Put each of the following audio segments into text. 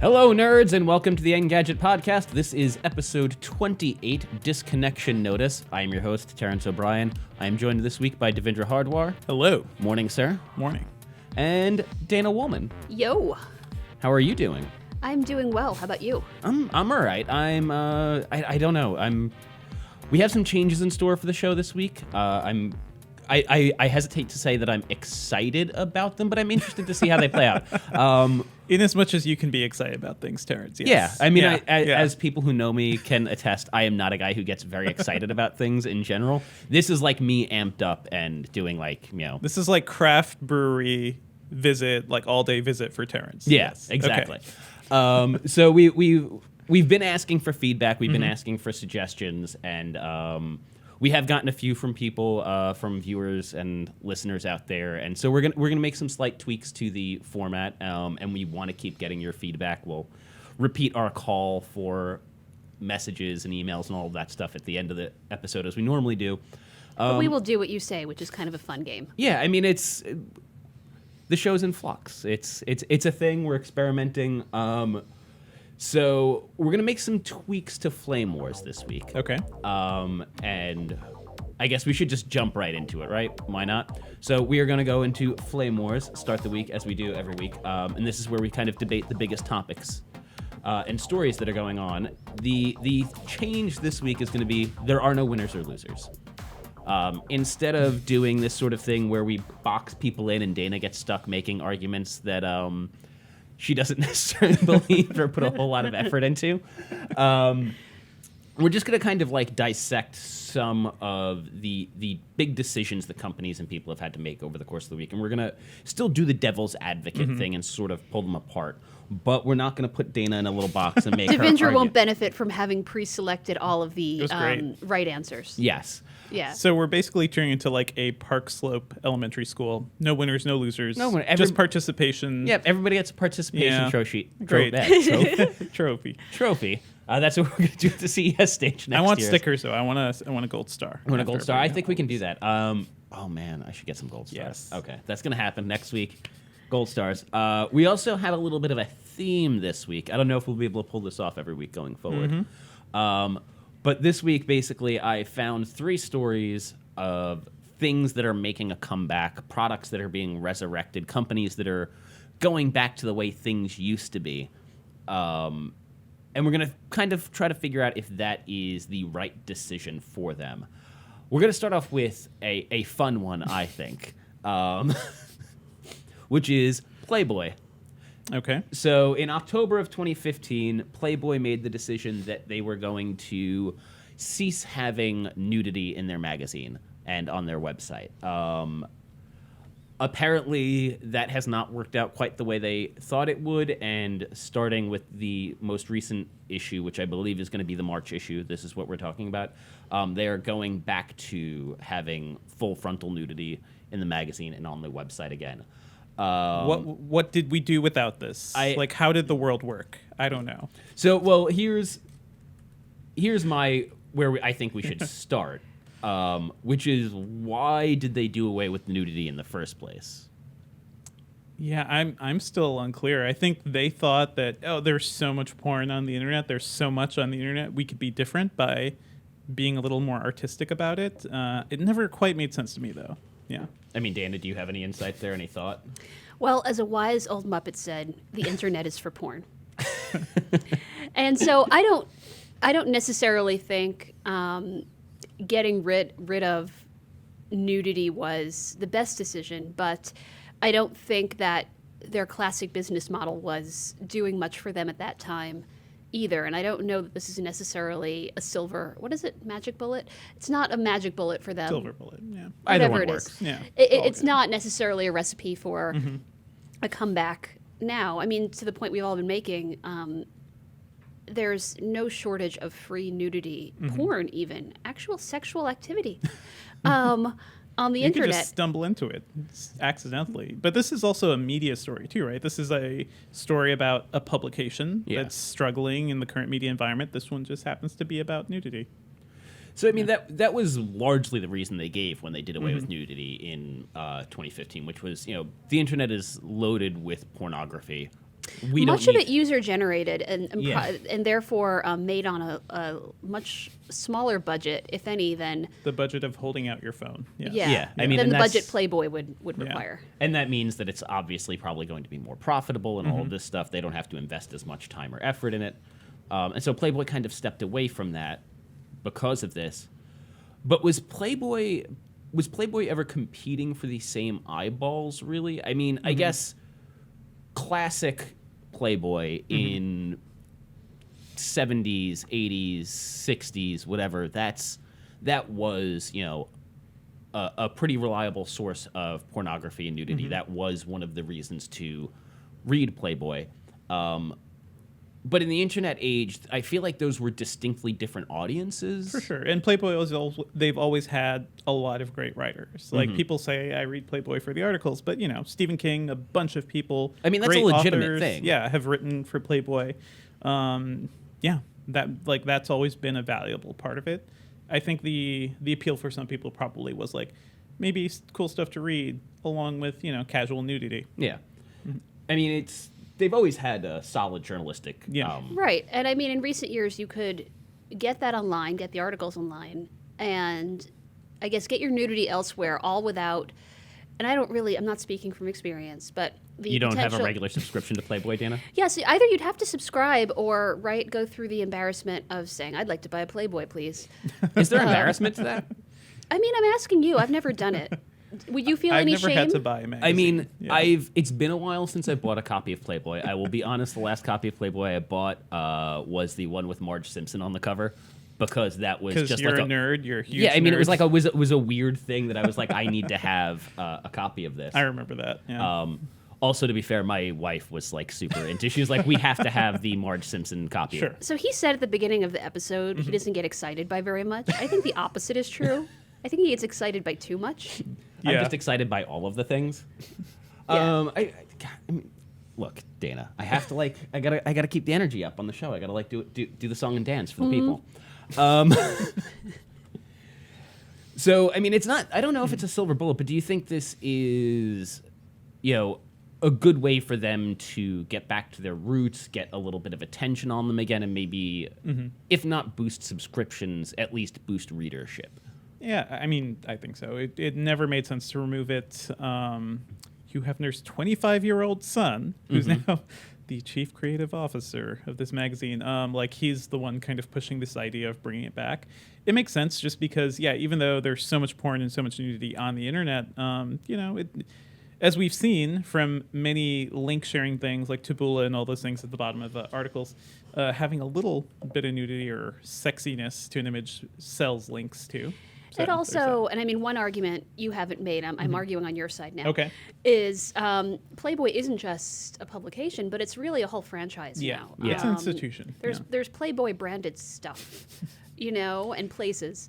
Hello, nerds, and welcome to the Engadget Podcast. This is episode 28, Disconnection Notice. I am your host, Terrence O'Brien. I am joined this week by Devindra Hardawar. Hello. Morning, sir. Morning. And Dana Wollman. Yo. How are you doing? I'm doing well. How about you? I'm all right. I don't know. We have some changes in store for the show this week. I hesitate to say that I'm excited about them, but I'm interested to see how they play out. In as much as you can be excited about things, Terrence. Yes. Yeah, I mean, as people who know me can attest, I am not a guy who gets very excited about things in general. This is like me amped up and doing This is like craft brewery visit, like all-day visit for Terrence. Yes, exactly. Okay. So we've been asking for feedback. We've been asking for suggestions, and we have gotten a few from people, from viewers and listeners out there, and so we're gonna make some slight tweaks to the format, and we want to keep getting your feedback. We'll repeat our call for messages and emails and all of that stuff at the end of the episode as we normally do. But we will do what you say, which is kind of a fun game. Yeah, I mean the show's in flux. It's a thing. We're experimenting. So we're going to make some tweaks to Flame Wars this week. Okay. And I guess we should just jump right into it, right? Why not? So we are going to go into Flame Wars, start the week as we do every week. And this is where we kind of debate the biggest topics and stories that are going on. The change this week is going to be there are no winners or losers. Instead of doing this sort of thing where we box people in and Dana gets stuck making arguments that she doesn't necessarily believe or put a whole lot of effort into. We're just going to kind of like dissect some of the big decisions that companies and people have had to make over the course of the week. And we're going to still do the devil's advocate thing and sort of pull them apart. But we're not going to put Dana in a little box and make her argue. Devindra won't benefit from having pre-selected all of the right answers. Yes. Yeah. So we're basically turning into like a Park Slope elementary school. No winners, no losers. No winner. Just participation. Yep, everybody gets a participation trophy. Great. Trophy. That's what we're going to do at the CES stage next year. I want stickers, though. I want a gold star. I want a gold star. I think we can do that. Oh, man, I should get some gold stars. Yes. Okay, that's going to happen next week. Gold stars. We also have a little bit of a theme this week. I don't know if we'll be able to pull this off every week going forward. But this week, basically, I found 3 stories of things that are making a comeback, products that are being resurrected, companies that are going back to the way things used to be. And we're going to kind of try to figure out if that is the right decision for them. We're going to start off with a fun one, I think, which is Playboy. Okay. So in October of 2015, Playboy made the decision that they were going to cease having nudity in their magazine and on their website. Apparently, that has not worked out quite the way they thought it would, and starting with the most recent issue, which I believe is going to be the March issue, this is what we're talking about, they are going back to having full frontal nudity in the magazine and on the website again. What did we do without this? How did the world work? I don't know. So, well, here's I think we should start, which is why did they do away with nudity in the first place? Yeah, I'm still unclear. I think they thought that there's so much porn on the internet. There's so much on the internet. We could be different by being a little more artistic about it. It never quite made sense to me, though. Yeah. I mean, Dana, do you have any insight there? Any thought? Well, as a wise old Muppet said, the internet is for porn. And so I don't necessarily think getting rid of nudity was the best decision, but I don't think that their classic business model was doing much for them at that time either. And I don't know that this is necessarily a silver, what is it, magic bullet? It's not a magic bullet for them. Silver bullet, yeah. Either Whatever one it works. is. Yeah. It's not necessarily a recipe for a comeback now. I mean, to the point we've all been making, there's no shortage of free nudity, porn even, actual sexual activity on the internet. You can just stumble into it accidentally. But this is also a media story too, right? This is a story about a publication that's struggling in the current media environment. This one just happens to be about nudity. So, I mean, that was largely the reason they gave when they did away with nudity in 2015, which was, the internet is loaded with pornography. we much don't of it user generated and therefore made on a much smaller budget, if any, than The budget of holding out your phone. Yes. Yeah, I mean, than and the that's- budget Playboy would Yeah. require. And that means that it's obviously probably going to be more profitable and all of this stuff. They don't have to invest as much time or effort in it. And so Playboy kind of stepped away from that because of this. But was Playboy ever competing for the same eyeballs, really? I mean, I guess classic Playboy in 70s, 80s, 60s, whatever, that was, a pretty reliable source of pornography and nudity. That was one of the reasons to read Playboy. But in the internet age, I feel like those were distinctly different audiences. For sure. And Playboy, they've always had a lot of great writers. Like, people say, I read Playboy for the articles, but, Stephen King, a bunch of people. I mean, that's a great legitimate authors, thing. Yeah, have written for Playboy. That's always been a valuable part of it. I think the appeal for some people probably was, like, maybe cool stuff to read along with, casual nudity. Yeah. I mean, they've always had a solid journalistic. Yeah. Right. And I mean, in recent years, you could get that online, get the articles online, and I guess get your nudity elsewhere, all without, and I'm not speaking from experience, but the You don't have a potential- regular subscription to Playboy, Dana? Yes, either you'd have to subscribe or, go through the embarrassment of saying, I'd like to buy a Playboy, please. Is there embarrassment to that? I mean, I'm asking you. I've never done it. Would you feel I've any never shame? had to buy a magazine. I mean, Yeah. it's been a while since I bought a copy of Playboy. I will be honest, the last copy of Playboy I bought was the one with Marge Simpson on the cover, because that was Because just you're like a nerd, you're a huge Yeah, I mean, nerd. it was a weird thing that I was like, I need to have a copy of this. I remember that. Yeah. Also, to be fair, my wife was like super into. She was like, we have to have the Marge Simpson copy. Sure. So he said at the beginning of the episode he doesn't get excited by very much. I think the opposite is true. I think he gets excited by too much. I'm Yeah. just excited by all of the things. Yeah. I mean, look, Dana, I have to I gotta keep the energy up on the show. I gotta do the song and dance for the people. So I mean, it's not. I don't know if it's a silver bullet, but do you think this is, a good way for them to get back to their roots, get a little bit of attention on them again, and maybe, if not boost subscriptions, at least boost readership? Yeah, I mean, I think so. It never made sense to remove it. Hugh Hefner's 25-year-old son, who's now the chief creative officer of this magazine, he's the one kind of pushing this idea of bringing it back. It makes sense just because, even though there's so much porn and so much nudity on the internet, as we've seen from many link-sharing things like Taboola and all those things at the bottom of the articles, having a little bit of nudity or sexiness to an image sells links too. So It there's also, and I mean, one argument you haven't made, I'm arguing on your side now, Okay. is Playboy isn't just a publication, but it's really a whole franchise now. Yeah. It's an institution. There's Playboy branded stuff, and places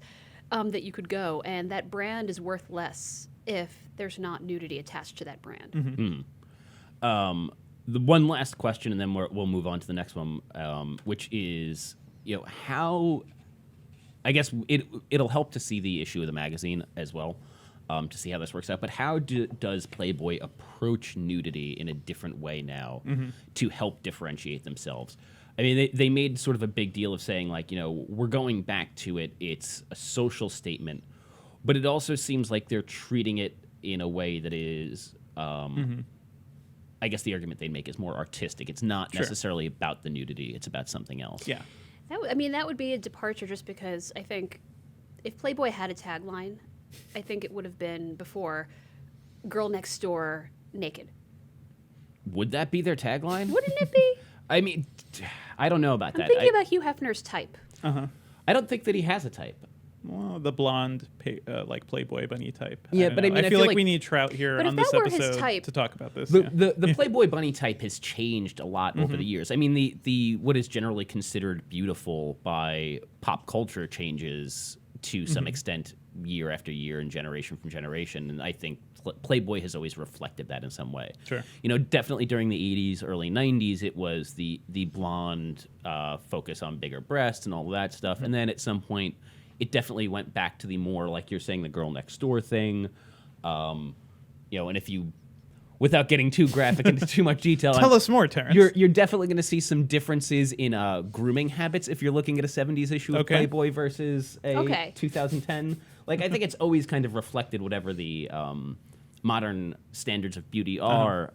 that you could go, and that brand is worth less if there's not nudity attached to that brand. The one last question, and then we'll move on to the next one, which is, how. I guess it'll help to see the issue of the magazine as well, to see how this works out. But how does Playboy approach nudity in a different way now to help differentiate themselves? I mean, they made sort of a big deal of saying, like, we're going back to it. It's a social statement. But it also seems like they're treating it in a way that is, I guess the argument they'd make is more artistic. It's not necessarily about the nudity. It's about something else. Yeah. That would be a departure just because I think if Playboy had a tagline, I think it would have been before Girl Next Door Naked. Would that be their tagline? Wouldn't it be? I mean, I don't know about I'm that. thinking about Hugh Hefner's type. I don't think that he has a type. Well, the blonde, Playboy bunny type. Yeah, don't but know. I mean, I feel feel like like- we need Trout here But if on this that were his episode type- to talk about this. The Playboy bunny type has changed a lot over the years. I mean, the what is generally considered beautiful by pop culture changes to some extent year after year and generation from generation, and I think Playboy has always reflected that in some way. Sure. Definitely during the 80s, early 90s, it was the blonde focus on bigger breasts and all of that stuff, and then at some point it definitely went back to the more, like you're saying, the girl next door thing. And if you without getting too graphic into too much detail, Tell us more, Terrence. you're definitely going to see some differences in grooming habits if you're looking at a 70s issue of Playboy versus a 2010. Like, I think it's always kind of reflected whatever the modern standards of beauty are.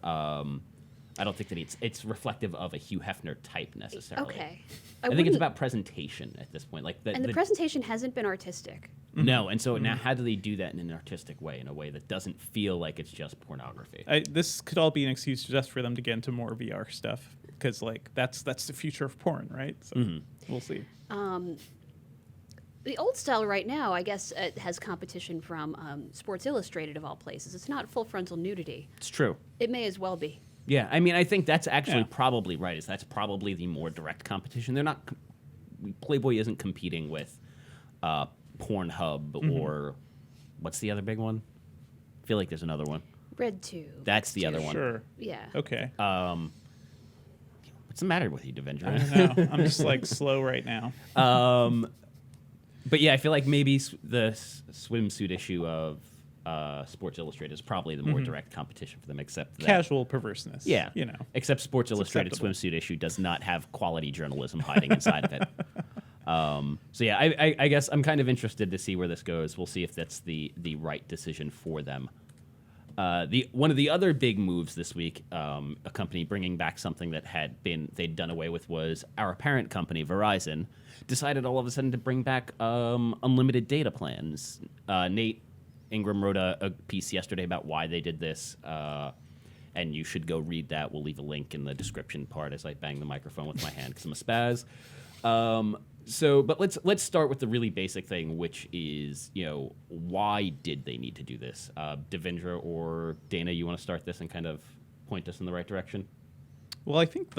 I don't think that it's reflective of a Hugh Hefner type necessarily. Okay. I think it's about presentation at this point. Like the presentation hasn't been artistic. No, and so now how do they do that in an artistic way, in a way that doesn't feel like it's just pornography? This could all be an excuse just for them to get into more VR stuff, because like that's the future of porn, right? So we'll see. The old style right now, I guess, has competition from Sports Illustrated of all places. It's not full frontal nudity. It's true. It may as well be. Yeah, I mean, I think that's actually probably right. That's probably the more direct competition. They're not. Playboy isn't competing with Pornhub or what's the other big one? I feel like there's another one. RedTube. That's the other one. Sure. Yeah. Okay. What's the matter with you, Devindra? I don't know. I'm just like slow right now. But yeah, I feel like maybe the swimsuit issue of Sports Illustrated is probably the more direct competition for them, except that, Casual perverseness. yeah, You know. Except Sports Illustrated acceptable. swimsuit issue does not have quality journalism hiding inside of it. So yeah, I guess I'm kind of interested to see where this goes. We'll see if that's the right decision for them. One of the other big moves this week, a company bringing back something that they'd done away with, was our parent company, Verizon, decided all of a sudden to bring back unlimited data plans. Nate Ingram wrote a piece yesterday about why they did this, and you should go read that. We'll leave a link in the description part as I bang the microphone with my hand because I'm a spaz. But let's start with the really basic thing, which is, why did they need to do this? Devindra or Dana, you want to start this and kind of point us in the right direction? Well, I think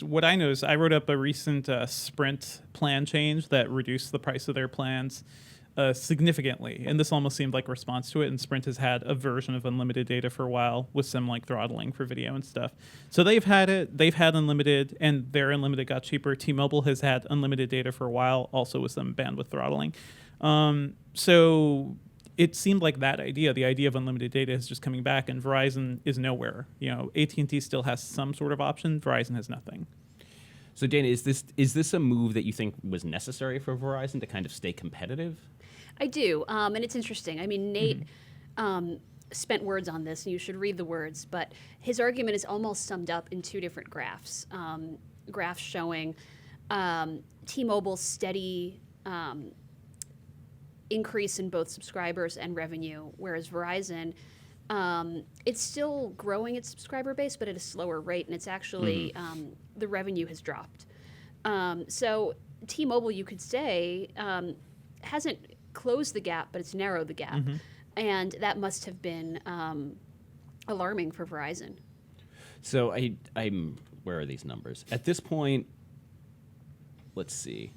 what I noticed, I wrote up a recent Sprint plan change that reduced the price of their plans significantly, and this almost seemed like a response to it. And Sprint has had a version of unlimited data for a while with some like throttling for video and stuff. So they've had unlimited, and their unlimited got cheaper. T-Mobile has had unlimited data for a while, also with some bandwidth throttling. So it seemed like the idea of unlimited data is just coming back, and Verizon is nowhere. AT&T still has some sort of option. Verizon has nothing. So Dana, is this a move that you think was necessary for Verizon to kind of stay competitive? I do, and it's interesting. I mean, Nate spent words on this, and you should read the words, but his argument is almost summed up in two different graphs. Graphs showing T-Mobile's steady increase in both subscribers and revenue, whereas Verizon, it's still growing its subscriber base, but at a slower rate, and it's actually the revenue has dropped. So T-Mobile, you could say, hasn't closed the gap, but it's narrowed the gap, and that must have been alarming for Verizon. So I'm where are these numbers at this point? Let's see.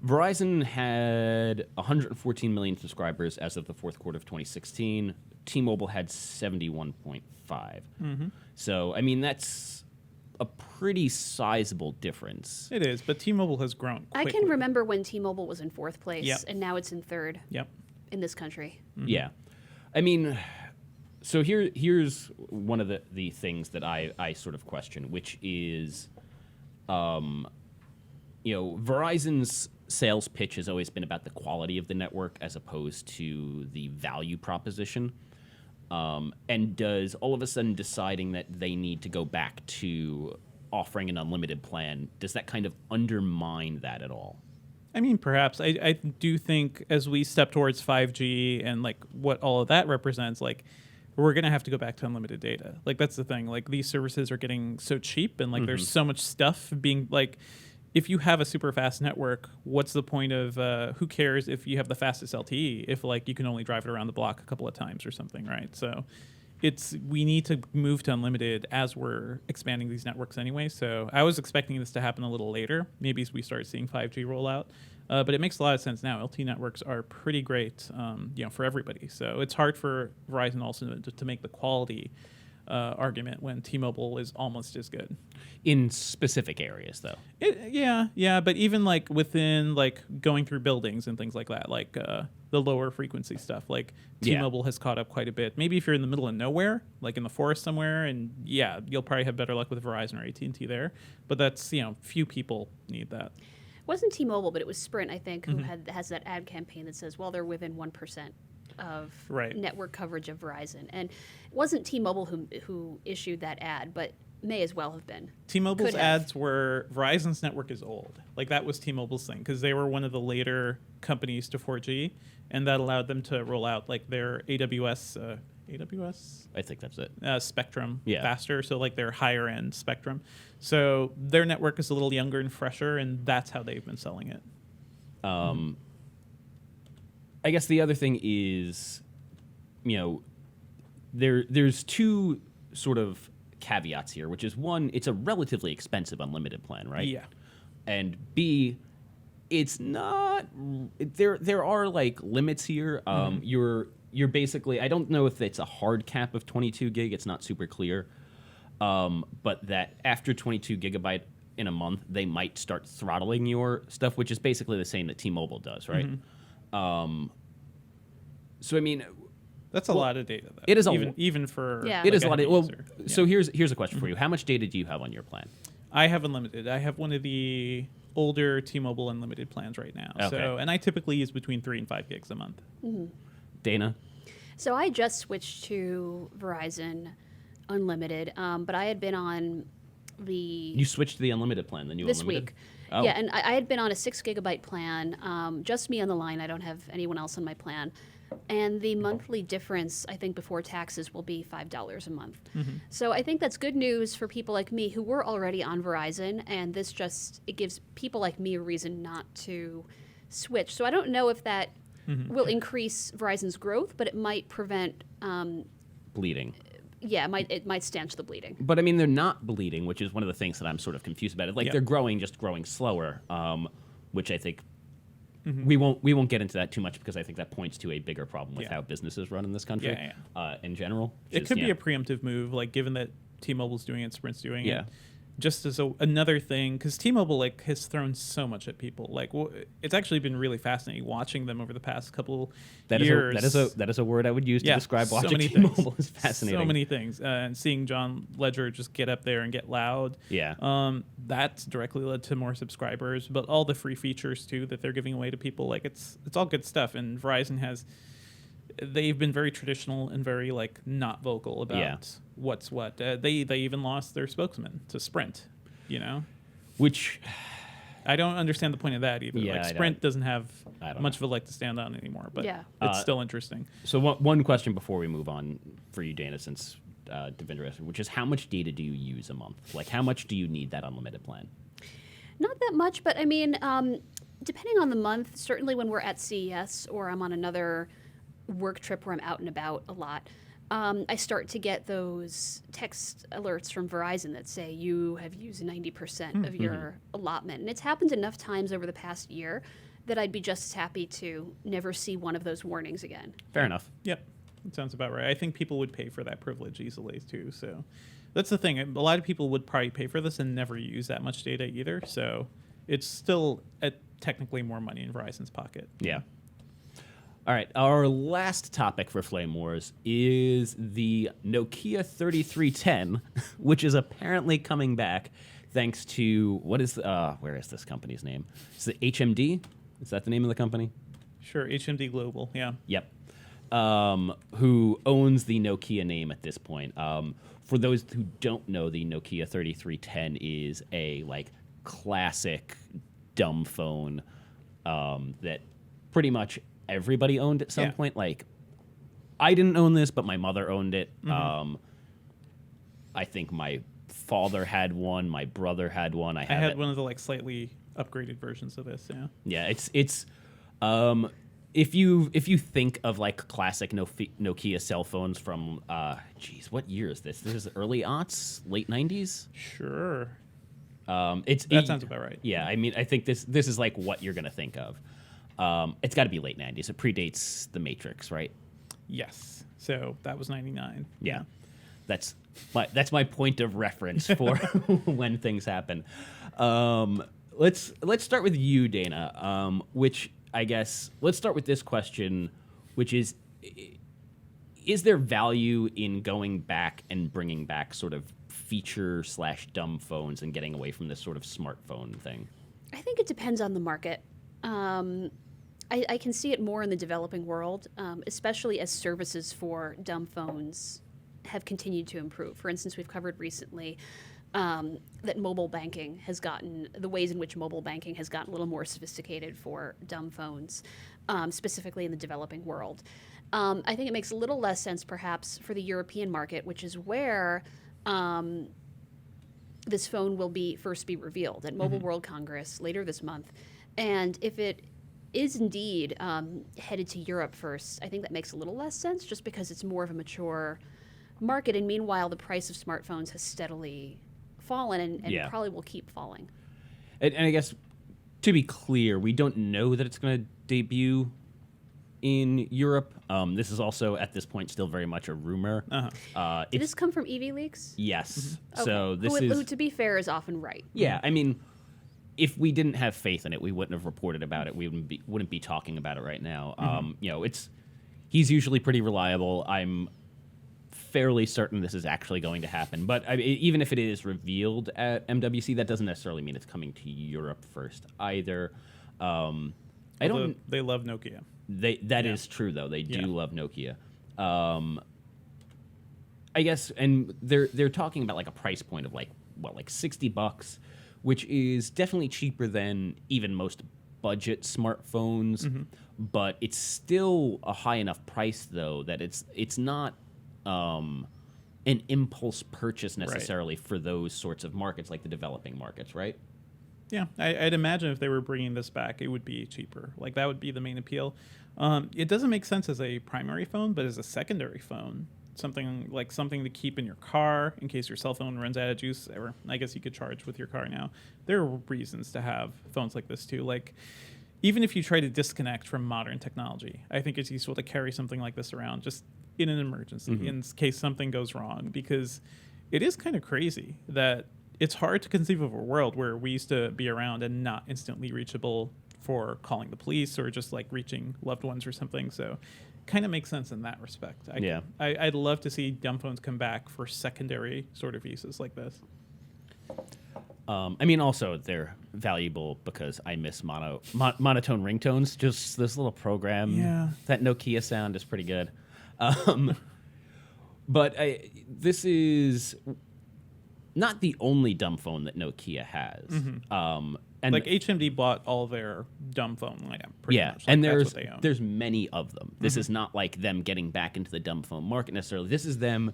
Verizon had 114 million subscribers as of the fourth quarter of 2016. T-Mobile had 71.5. So, I mean, that's a pretty sizable difference. It is, but T-Mobile has grown quickly. I can remember when T-Mobile was in fourth place, Yep. and now it's in third in this country. Yeah. I mean, so here's one of the things that I sort of question, which is, Verizon's sales pitch has always been about the quality of the network as opposed to the value proposition. And does all of a sudden deciding that they need to go back to offering an unlimited plan, does that kind of undermine that at all? I mean, perhaps. I do think as we step towards 5G and like what all of that represents, like we're going to have to go back to unlimited data. Like that's the thing. Like these services are getting so cheap, and like there's so much stuff being like, if you have a super fast network, what's the point of who cares if you have the fastest LTE if like you can only drive it around the block a couple of times or something, right? So we need to move to unlimited as we're expanding these networks anyway. So I was expecting this to happen a little later, maybe as we start seeing 5G roll out. But it makes a lot of sense now. LTE networks are pretty great, for everybody. So it's hard for Verizon also to make the quality argument when T-Mobile is almost as good. In specific areas, though. Yeah, but even like within like going through buildings and things like that, like the lower frequency stuff. Like T-Mobile has caught up quite a bit. Maybe if you're in the middle of nowhere, like in the forest somewhere, and you'll probably have better luck with Verizon or AT&T there. But that's, few people need that. It wasn't T-Mobile, but it was Sprint, I think, who has that ad campaign that says, well, they're within 1% of network coverage of Verizon. And it wasn't T-Mobile who issued that ad, but may as well have been. T-Mobile's ads were, Verizon's network is old. Like, that was T-Mobile's thing, because they were one of the later companies to 4G, and that allowed them to roll out, like, their AWS, I think that's it. Spectrum faster, so, like, their higher-end Spectrum. So their network is a little younger and fresher, and that's how they've been selling it. I guess the other thing is, there's two sort of caveats here, which is one, it's a relatively expensive unlimited plan, right? Yeah. And B, it's not. There are like limits here. You're basically, I don't know if it's a hard cap of 22 gig. It's not super clear. But that after 22 gigabyte in a month, they might start throttling your stuff, which is basically the same that T-Mobile does, right? So I mean, that's a lot of data, though. It is even for it is a lot of. Well, so here's a question for you: how much data do you have on your plan? I have unlimited. I have one of the older T-Mobile unlimited plans right now. Okay. So, and I typically use between 3 and 5 gigs a month. Dana? So I just switched to Verizon Unlimited, but I had been on the... You switched to the unlimited plan, the new this unlimited? week. Oh. Yeah, and I had been on a 6 gigabyte plan, just me on the line. I don't have anyone else on my plan. And the monthly difference, I think, before taxes will be $5 a month. So I think that's good news for people like me who were already on Verizon, and this it gives people like me a reason not to switch. So I don't know if that will increase Verizon's growth, but it might prevent... bleeding. Yeah, it might stanch the bleeding. But I mean, they're not bleeding, which is one of the things that I'm sort of confused about. Like they're growing slower, which I think we won't get into that too much because I think that points to a bigger problem with how businesses run in this country in general. It could be a preemptive move, like given that T-Mobile's doing it, Sprint's doing it. Just as another thing, because T-Mobile has thrown so much at people. Like, it's actually been really fascinating watching them over the past couple years. That is a word I would use to describe watching T-Mobile. Is fascinating. So many things, and seeing John Ledger just get up there and get loud. That's directly led to more subscribers, but all the free features too that they're giving away to people. Like, it's all good stuff, and Verizon has. They've been very traditional and very not vocal about what's what. They even lost their spokesman to Sprint, which I don't understand the point of that either. Yeah, Sprint doesn't have much of a leg to stand on anymore, but it's still interesting. So one question before we move on for you, Dana, since Devindra asked, which is how much data do you use a month? Like, how much do you need that unlimited plan? Not that much, but I mean, depending on the month, certainly when we're at CES or I'm on another work trip where I'm out and about a lot, I start to get those text alerts from Verizon that say you have used 90% of your allotment. And it's happened enough times over the past year that I'd be just as happy to never see one of those warnings again. Fair enough. Yep. That sounds about right. I think people would pay for that privilege easily too. So that's the thing. A lot of people would probably pay for this and never use that much data either. So it's still technically more money in Verizon's pocket. Yeah. All right, our last topic for Flame Wars is the Nokia 3310, which is apparently coming back thanks to, where is this company's name? Is it HMD? Is that the name of the company? Sure, HMD Global, yeah. Yep. Who owns the Nokia name at this point. For those who don't know, the Nokia 3310 is a classic dumb phone that pretty much everybody owned at some point. Like, I didn't own this, but my mother owned it. I think my father had one. My brother had one. I had one of the slightly upgraded versions of this. Yeah. It's if you think of classic Nokia cell phones from what year is this? This is early aughts, late 90s. Sure. That sounds about right. Yeah, I mean, I think this is what you're gonna think of. It's got to be late 90s. It predates The Matrix, right? Yes. So that was 99. Yeah. That's my point of reference for when things happen. Let's start with you, Dana, which I guess let's start with this question, which is there value in going back and bringing back sort of feature/dumb phones and getting away from this sort of smartphone thing? I think it depends on the market. I can see it more in the developing world, especially as services for dumb phones have continued to improve. For instance, we've covered recently that mobile banking has gotten, the ways in which mobile banking has gotten a little more sophisticated for dumb phones, specifically in the developing world. I think it makes a little less sense perhaps for the European market, which is where this phone will first be revealed at Mobile World Congress later this month. And if it is indeed headed to Europe first, I think that makes a little less sense just because it's more of a mature market. And meanwhile, the price of smartphones has steadily fallen and probably will keep falling. And I guess, to be clear, we don't know that it's going to debut in Europe. This is also, at this point, still very much a rumor. Did this come from EV Leaks? Yes. Okay. So this who, to be fair, is often right. Yeah, I mean, if we didn't have faith in it, we wouldn't have reported about it. We wouldn't be talking about it right now. He's usually pretty reliable. I'm fairly certain this is actually going to happen. But even if it is revealed at MWC, that doesn't necessarily mean it's coming to Europe first either. They love Nokia. That is true, though. They do love Nokia. I guess, and they're talking about like a price point of like $60, which is definitely cheaper than even most budget smartphones. But it's still a high enough price, though, that it's not an impulse purchase necessarily for those sorts of markets, like the developing markets, right? Yeah, I'd imagine if they were bringing this back, it would be cheaper. Like, that would be the main appeal. It doesn't make sense as a primary phone, but as a secondary phone, something to keep in your car in case your cell phone runs out of juice. Or I guess you could charge with your car now. There are reasons to have phones like this too. Like, even if you try to disconnect from modern technology, I think it's useful to carry something like this around just in an emergency, in case something goes wrong, because it is kind of crazy that it's hard to conceive of a world where we used to be around and not instantly reachable for calling the police or just like reaching loved ones or something. So kind of makes sense in that respect. I'd love to see dumb phones come back for secondary sort of uses like this. I mean, also, they're valuable because I miss monotone ringtones. Just this little program. Yeah. That Nokia sound is pretty good. But this is not the only dumb phone that Nokia has. And like HMD bought all their dumb phone lineup. Pretty much. Like, and that's what they own. there's many of them. This is not like them getting back into the dumb phone market necessarily. This is them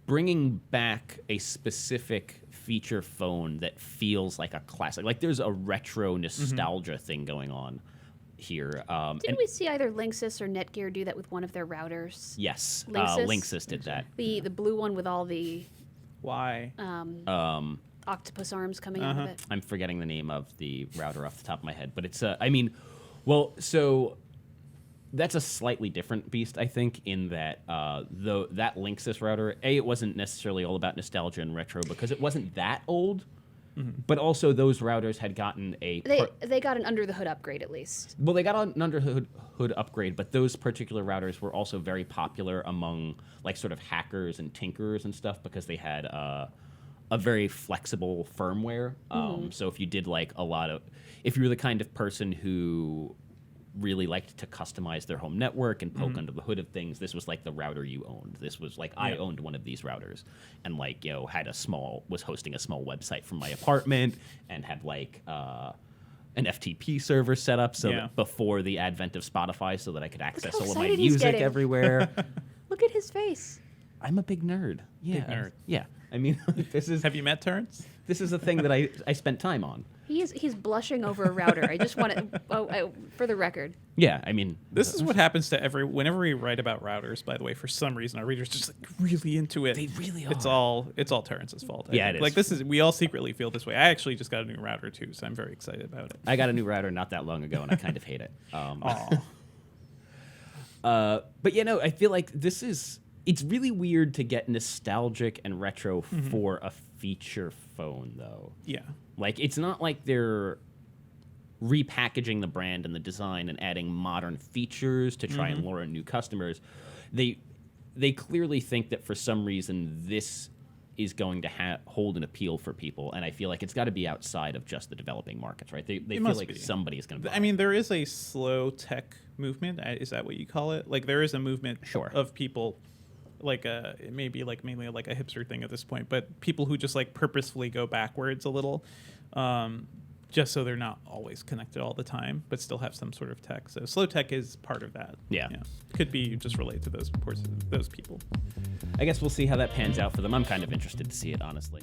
bringing back a specific feature phone that feels like a classic. Like, there's a retro nostalgia thing going on here. Didn't we see either Linksys or Netgear do that with one of their routers? Yes, Linksys? Linksys did that. The blue one with all the Why? octopus arms coming out of it. I'm forgetting the name of the router off the top of my head, but it's so that's a slightly different beast, I think, in that that Linksys router, it wasn't necessarily all about nostalgia and retro because it wasn't that old, but also those routers had gotten they got an under the hood upgrade at least. Well, they got an under the hood upgrade, but those particular routers were also very popular among like sort of hackers and tinkerers and stuff because they had a very flexible firmware. So if you did like if you were the kind of person who really liked to customize their home network and poke under the hood of things, this was like the router you owned. This was like I owned one of these routers and like was hosting a small website from my apartment and had like an FTP server set up that before the advent of Spotify so that I could access all of my music everywhere. Look at his face. I'm a big nerd. Yeah. Big nerd. Yeah. I mean, this is. Have you met Terrence? This is a thing that I spent time on. He's blushing over a router. I just want to, for the record. Yeah, I mean, this is what happens to whenever we write about routers. By the way, for some reason, our readers just like really into it. They really are. It's all Terrence's fault. Yeah, it is. Like we all secretly feel this way. I actually just got a new router too, so I'm very excited about it. I got a new router not that long ago, and I kind of hate it. But I feel like it's really weird to get nostalgic and retro for a feature phone, though. Yeah. Like, it's not like they're repackaging the brand and the design and adding modern features to try and lure in new customers. They clearly think that for some reason this is going to hold an appeal for people, and I feel like it's got to be outside of just the developing markets, right? They feel like somebody is going to buy I mean, there is a slow tech movement. Is that what you call it? Like, there is a movement of people, like maybe like mainly like a hipster thing at this point, but people who just like purposefully go backwards a little, just so they're not always connected all the time, but still have some sort of tech. So slow tech is part of that. Yeah. Could be just related to those people. I guess we'll see how that pans out for them. I'm kind of interested to see it, honestly.